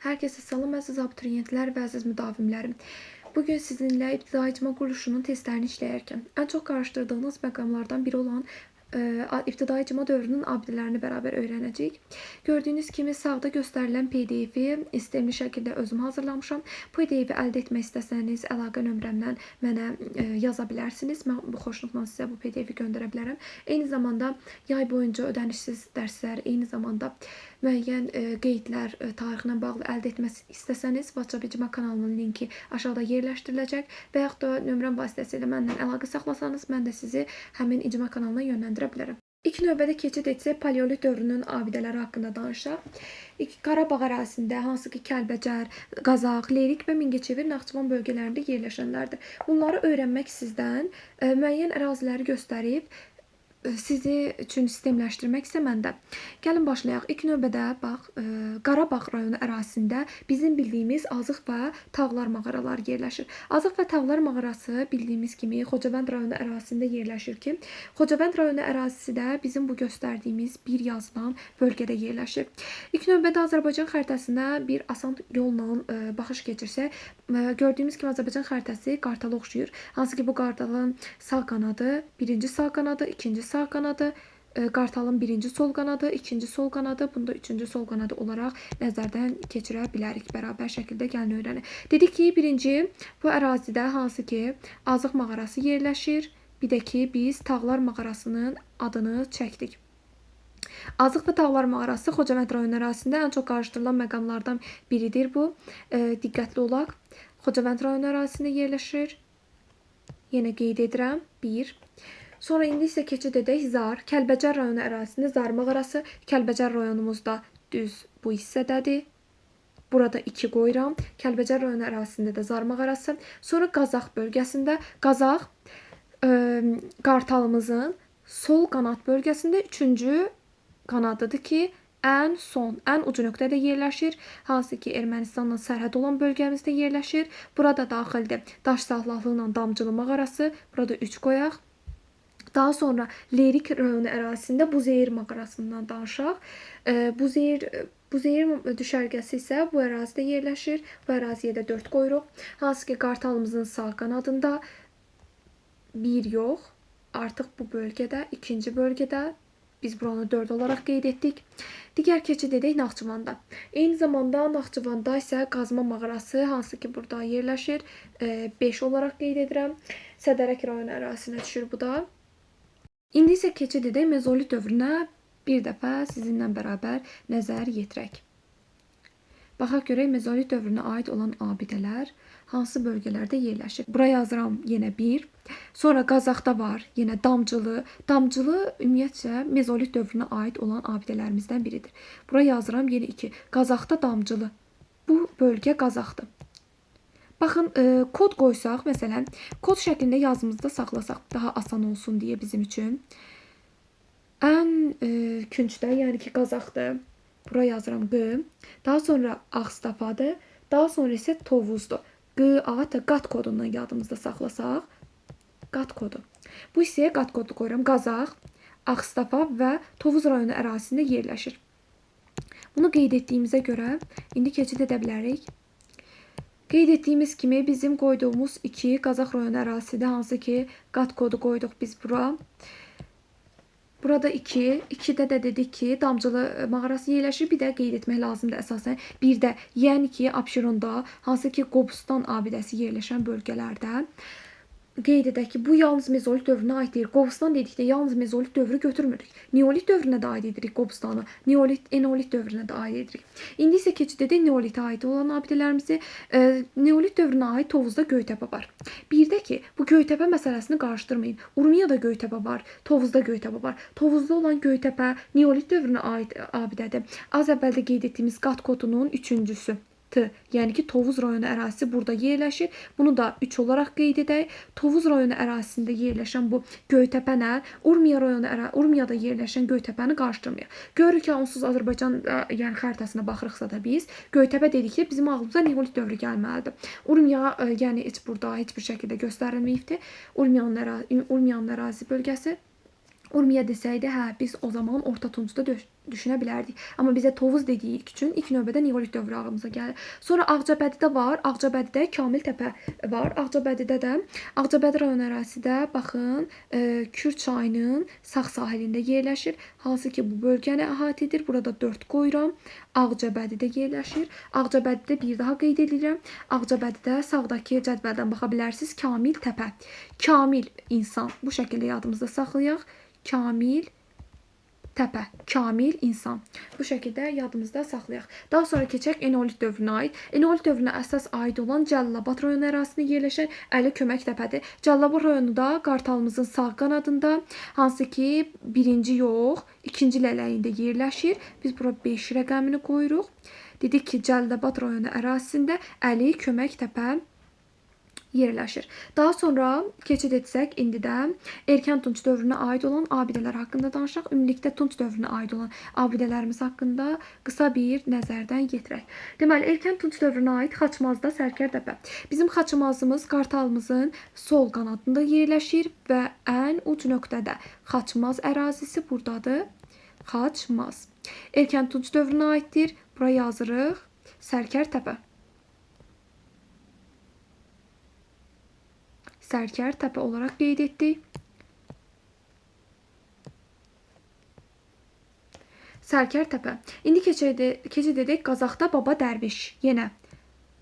Herkese salam əziz abituriyentlər və əziz müdavimlərim. Bugün sizinlə İbtidai icma quruluşunun testlərini işləyərkən ən çox qarşılaşdırdığınız məqamlardan biri olan İbtidai icma dövrünün abidələrini bərabər öyrənəcəyik. Gördüyünüz kimi sağda göstərilən PDF-i sistemli şəkildə özüm hazırlamışam. Bu PDF-i əldə etmək istəsəniz əlaqə nömrəmdən mənə yaza bilərsiniz. Mən bu xoşluqla sizə bu PDF-i göndərə bilərəm. Eyni zamanda yay boyunca ödənişsiz dərslər, eyni zamanda müəyyən qeydlər tarixlə bağlı əldə etmək istəsəniz WhatsApp icma kanalının linki aşağıda yerləşdiriləcək və yaxud da nömrəm vasitəsilə mənlə əlaqə saxlasanız mən də sizi həmin icma kanalına yönləndirə bilərəm. İlk növbədə keçid etsək paleolit dövrünün abidələri haqqında danışaq. Qarabağ ərazisində hansı ki Kəlbəcər, Qazaq, Lerik və Mingəçevir, Naxçıvan bölgələrində yerləşənlərdir. Bunları öyrənmək sizdən müəyyən əraziləri göstərib sizi üçün sistemləşdirmək isə məndə. Gəlin başlayaq. İlk növbədə bax, Qarabağ rayonu ərazisində bizim bildiyimiz Azıq və Tağlar mağaraları yerləşir. Azıq və Tağlar mağarası bildiyimiz kimi Xocavənd rayonu ərazisində yerləşir ki, Xocavənd rayonu ərazisi də bizim bu göstərdiyimiz bir yazılan bölgədə yerləşir. İlk növbədə Azərbaycan xəritəsinə bir asan yolla baxış keçirsək, gördüyümüz kimi Azərbaycan xəritəsi qartala oxşuyur. Hansı ki bu qartalın sağ qanadı, birinci sağ qanadı, ikinci sağ qanadı, qartalın birinci sol qanadı, ikinci sol qanadı, bunda üçüncü sol qanadı olaraq nəzərdən keçirə bilərik. Bərabər şəkildə gəlin öyrənək. Dedik ki, birinci bu ərazidə hansı ki Azıq mağarası yerləşir. Bir də ki biz Tağlar mağarasının adını çəkdik. Azıq və Tağlar mağarası Xocavənd rayonu ərazisində ən çox qarşılaşdırılan məqamlardan biridir bu. Diqqətli olaq. Xocavənd rayonu ərazisində yerləşir. Yenə qeyd edirəm. 1. Sonra indi isə keçid edək Zar. Kəlbəcər rayonu ərazisində Zar mağarası. Kəlbəcər rayonumuzda düz bu hissədədir. Burada 2 qoyuram. Kəlbəcər rayonu ərazisində də Zar mağarası. Sonra Qazaq bölgəsində. Qazaq qartalımızın sol qanat bölgəsində 3-cü qanadıdır ki, ən son, ən ucu nöqtədə yerləşir. Hansı ki Ermənistanla sərhəd olan bölgəmizdə yerləşir. Burada daxildir Daş Sahlaqlı ilə Damcılı mağarası. Burada 3 qoyaq. Daha sonra Lerik rayonu ərazisində Buzeyir mağarasından danışaq. Buzeyir düşərgəsi isə bu ərazidə yerləşir. Bu əraziyə də 4 qoyuruq. Hansı ki qartalımızın sağ qanadında 1 yox. Artıq bu bölgədə, ikinci bölgədə biz buranı 4 olaraq qeyd etdik. Digər keçid edək Naxçıvanda. Eyni zamanda Naxçıvanda isə Qazma mağarası hansı ki burada yerləşir. 5 olaraq qeyd edirəm. Sədərək rayonu ərazisinə düşür bu da. İndi isə keçid edək mezolit dövrünə bir dəfə sizinlə bərabər nəzər yetirək. Baxaq görək mezolit dövrünə aid olan abidələr hansı bölgələrdə yerləşir. Buraya yazıram yenə 1. Sonra Qazaqda var yenə Damcılı. Damcılı ümumiyyətcə mezolit dövrünə aid olan abidələrimizdən biridir. Buraya yazıram yenə 2. Qazaqda Damcılı. Bu bölgə Qazaqdır. Baxın, kod qoysaq, məsələn, kod şəklində yazımızda saxlasaq daha asan olsun deyə bizim üçün. Ən küncdə, yəni ki Qazaqdır. Buraya yazıram Q. Daha sonra Ağstafadır. Daha sonra isə Tovuzdur. Q, qat kodundan yadımızda saxlasaq. Qat kodu. Bu hissəyə qat kodu qoyuram. Qazaq, Ağstafa və Tovuz rayonu ərazisində yerləşir. Bunu qeyd etdiyimizə görə indi keçid edə bilərik. Qeyd etdiyimiz kimi bizim qoyduğumuz 2 Qazaq rayonu ərazisidir. Hansı ki qat kodu qoyduq biz bura. Burada 2. 2-də də dedik ki Damcılı mağarası yerləşir. Bir də qeyd etmək lazımdır əsasən. Bir də yəni ki Abşeronda hansı ki Qobustan abidəsi yerləşən bölgələrdə qeyd edək ki bu yalnız mezolit dövrünə aid deyil. Qobustan dedikdə yalnız mezolit dövrü götürmürük. Neolit dövrünə də aid edirik Qobustanı. Neolit, enolit dövrünə də aid edirik. İndi isə keçid edək neolitə aid olan abidələrimizi. Neolit dövrünə aid Tovuzda Göytəpə var. Bir də ki bu Göytəpə məsələsini qarışdırmayın. Urmiyada Göytəpə var, Tovuzda Göytəpə var. Tovuzda olan Göytəpə neolit dövrünə aid abidədir. Az əvvəldə qeyd etdiyimiz qat kodunun 3-cüsü. Yəni ki Tovuz rayonu ərazisi burada yerləşir. Bunu da 3 olaraq qeyd edək. Tovuz rayonu ərazisində yerləşən bu Göytəpənə Urmiyada yerləşən Göytəpəni qarışdırmayaq. Görürük ki onsuz Azərbaycan yəni xəritəsinə baxırıqsa da biz Göytəpə dedikdə bizim ağlımıza neolit dövrü gəlməlidir. Urmiya yəni heç burada heç bir şəkildə göstərilməyibdir. Urmiyanın ərazi bölgəsi. Urmiya desəydi, hə, biz o zaman Orta Tuncda düşünə bilərdik. Amma bizə Tovuz dediyik üçün ilk növbədə neolit dövrü ağlımıza gəlir. Sonra Ağcabədidə var. Ağcabədidə Kamil təpə var. Ağcabədidə də Ağcabədi rayon ərazisidə baxın, Kür çayının sağ sahilində yerləşir. Hansı ki bu bölgəni əhatə edir. Burada 4 qoyuram. Ağcabədidə yerləşir. Ağcabədidə bir daha qeyd edirəm. Ağcabədidə sağdakı cədvəldən baxa bilərsiniz. Kamil təpə. Kamil insan. Bu şəkildə yadımızda saxlayaq. Kamil təpə, kamil insan. Bu şəkildə yadımızda saxlayaq. Daha sonra keçək Eneolit dövrünə aid. Eneolit dövrünə əsas aid olan Cəlilabad rayonu ərazisində yerləşən Əli Kömək təpədir. Cəlilabad rayonu da Qartalımızın sağ qanadında, hansı ki birinci yox, ikinci lələyində yerləşir. Biz bura 5 rəqəmini qoyuruq. Dedik ki, Cəlilabad rayonu ərazisində Əli Kömək təpə yerləşir. Daha sonra keçid etsək, indi də erkən Tunç dövrünə aid olan abidələr haqqında danışaq. Ümumilikdə Tunç dövrünə aid olan abidələrimiz haqqında qısa bir nəzərdən yetirək. Deməli, erkən Tunç dövrünə aid Xaçmazda Sərkər təpə. Bizim Xaçmazımız Qartalımızın sol qanadında yerləşir və ən uc nöqtədə Xaçmaz ərazisi buradadır. Xaçmaz. Erkən Tunç dövrünə aiddir. Bura yazırıq Sərkər təpə. Sərkər təpə olaraq qeyd etdik. Sərkər təpə. İndi keçid edək Qazaxda Baba Dərviş. Yenə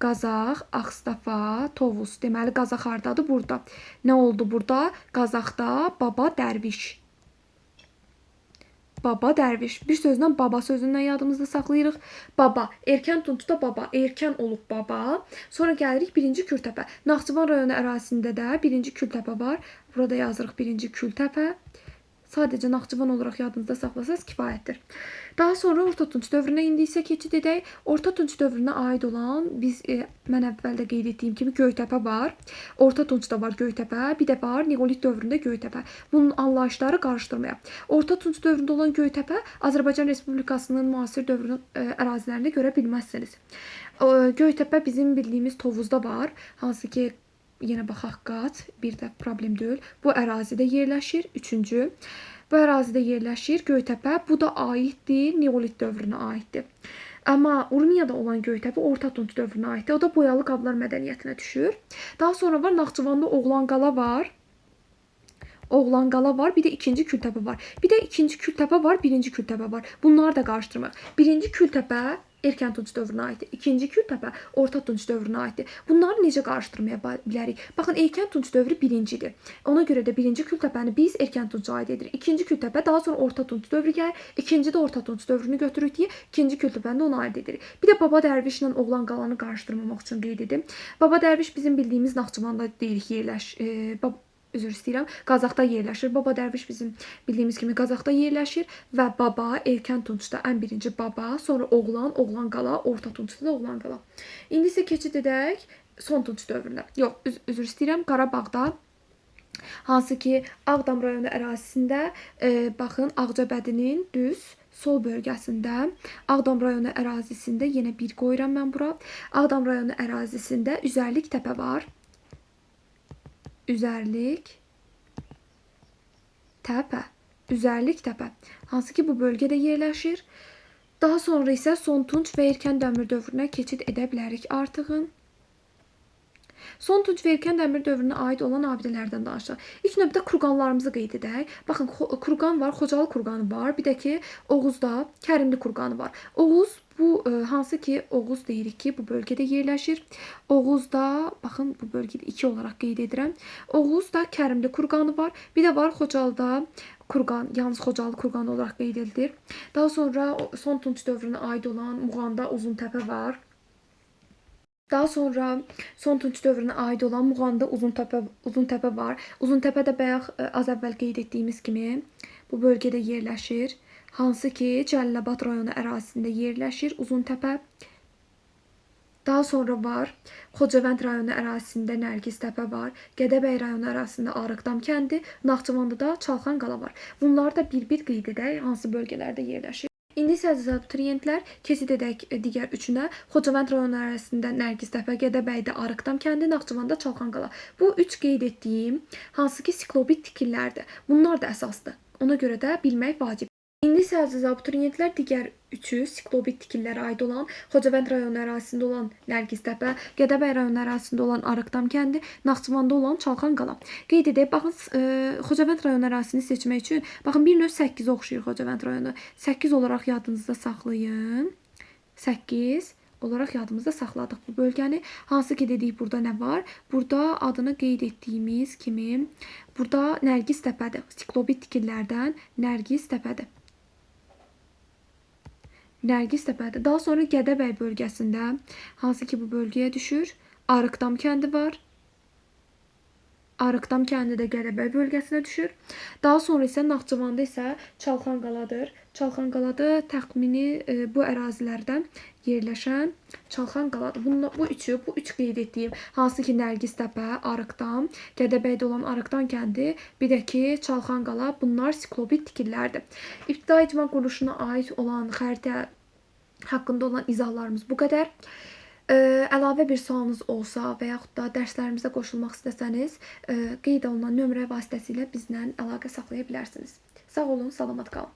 Qazax, Ağstafa, Tovuz. Deməli, Qazax hardadır? Burada. Nə oldu burada? Qazaxda Baba Dərviş. Baba Dərviş. Bir sözlə baba sözündən yadımızda saxlayırıq. Baba. Erkən Tuncda baba. Erkən olub baba. Sonra gəlirik 1-ci Kültəpə. Naxçıvan rayonu ərazisində də 1-ci Kültəpə var. Burada yazırıq 1-ci Kültəpə. Sadəcə Naxçıvan olaraq yadınızda saxlasanız kifayətdir. Daha sonra Orta Tunç dövrünə indi isə keçid edək. Orta Tunç dövrünə aid olan mən əvvəldə qeyd etdiyim kimi Göytəpə var. Orta Tunçda var Göytəpə, bir də var Neolit dövründə Göytəpə. Bunun anlayışları qarışdırmayaq. Orta Tunç dövründə olan Göytəpə Azərbaycan Respublikasının müasir dövrünün ərazilərində görə bilməzsiniz. Göytəpə bizim bildiyimiz Tovuzda var, hansı ki yenə baxaq qat, bir də problem deyil. Bu ərazidə yerləşir, 3-cü. Bu ərazidə yerləşir Göytəpə. Bu da aiddir, Neolit dövrünə aiddir. Amma Urmiyada olan Göytəpə Orta Tunç dövrünə aiddir. O da boyalı qablar mədəniyyətinə düşür. Daha sonra var Naxçıvanda Oğlanqala var. Oğlanqala var, bir də 2-ci Kültəpə var. Bir də 2-ci Kültəpə var, 1-ci Kültəpə var. Bunları da qarışdırmaq. 1-ci Kültəpə erkən Tunç dövrünə aiddir. 2-ci Kültəpə Orta Tunç dövrünə aiddir. Bunları necə qarışdırmaya bilərik? Baxın, erkən Tunç dövrü 1-cidir. Ona görə də 1-ci Kültəpəni biz erkən Tunca aid edirik. 2-ci Kültəpə, daha sonra Orta Tunç dövrü gəlir. 2-ci də Orta Tunç dövrünü götürürük deyə 2-ci Kültəpəni də ona aid edirik. Bir də Baba Dərvişlə Oğlanqalanı qarışdırmamaq üçün qeyd edim. Baba Dərviş bizim bildiyimiz Naxçıvanda deyirik üzr istəyirəm, Qazaxda yerləşir. Baba Dərviş bizim bildiyimiz kimi Qazaxda yerləşir və baba erkən Tuncda ən birinci baba, sonra oğlan, Oğlanqala, Orta Tuncda da Oğlanqala. İndi isə keçid edək son Tunç dövrünə. Yox, üzr istəyirəm, Qarabağda, hansı ki Ağdam rayonu ərazisində, baxın, Ağcabədinin düz sol bölgəsində, Ağdam rayonu ərazisində yenə bir qoyuram mən bura. Ağdam rayonu ərazisində Üzərlik təpə var. Üzərlik təpə. Üzərlik təpə. Hansı ki bu bölgədə yerləşir. Daha sonra isə Son Tunç və Erkən Dəmir dövrünə keçid edə bilərik artığın. Son Tunç və Erkən Dəmir dövrünə aid olan abidələrdən danışaq. İlk növbədə kurqanlarımızı qeyd edək. Baxın, kurqan var, Xocalı kurqanı var. Bir də ki, Oğuzda Kərimli kurqanı var. Oğuz bu hansı ki Oğuz deyirik ki bu bölgədə yerləşir. Oğuzda, baxın bu bölgədə 2 olaraq qeyd edirəm. Oğuzda Kərimli kurqanı var. Bir də var Xocalıda kurqan, yalnız Xocalı kurqanı olaraq qeyd edilir. Daha sonra Son Tunç dövrünə aid olan Muğanda Uzuntəpə var. Daha sonra Son Tunç dövrünə aid olan Muğanda Uzuntəpə var. Uzuntəpə də bayaq az əvvəl qeyd etdiyimiz kimi bu bölgədə yerləşir. Hansı ki Cəlilabad rayonu ərazisində yerləşir Uzuntəpə. Daha sonra var Xocavənd rayonu ərazisində Nərgiz təpə var. Gədəbəy rayonu ərazisində Arıqdam kəndi, Naxçıvanda da Çalxanqala var. Bunları da bir-bir qeyd edək, hansı bölgələrdə yerləşir. İndi isə əziz abituriyentlər, keçid edək digər üçünə. Xocavənd rayonu ərazisində Nərgiz təpə, Gədəbəydə Arıqdam kəndi, Naxçıvanda Çalxanqala. Bu 3 qeyd etdiyim hansı ki siklobit tikillərdir. Bunlar da əsasdır. Ona görə də bilmək vacib. İndi isə əziz abituriyentlər digər üçü siklobit tikililərə aid olan Xocavənd rayonu ərazisində olan Nərgiztəpə, Gədəbəy rayonu ərazisində olan Arıqdam kəndi, Naxçıvanda olan Çalxanqala. Qeyd edək, baxın Xocavənd rayonu ərazisini seçmək üçün baxın bir növ 8 oxşayır Xocavənd rayonu. 8 olaraq yadınızda saxlayın. 8 olaraq yadımızda saxladıq bu bölgəni. Hansı ki dedik burada nə var? Burada adını qeyd etdiyimiz kimi burada Nərgiztəpədir. Siklobit tikililərdən Nərgiztəpədir. Nərgiztəpədir. Daha sonra Gədəbəy bölgəsində, hansı ki bu bölgəyə düşür, Arıqdam kəndi var. Arıqdam kəndi də Gədəbəy bölgəsinə düşür. Daha sonra isə Naxçıvanda isə Çalxanqaladır. Çalxanqalada təxmini bu ərazilərdən yerləşən Çalxanqaladır. Bu üç qeyd etdiyim, hansı ki Nərgiztəpə, Arıqdam, Gədəbəydə olan Arıqdam kəndi, bir də ki Çalxanqala, bunlar siklobit tikililərdir. İbtidai icma quruluşuna aid olan xəritə haqqında olan izahlarımız bu qədər. Əlavə bir sualınız olsa və yaxud da dərslərimizə qoşulmaq istəsəniz, qeyd olunan nömrə vasitəsilə bizlə əlaqə saxlaya bilərsiniz. Sağ olun, salamat qalın.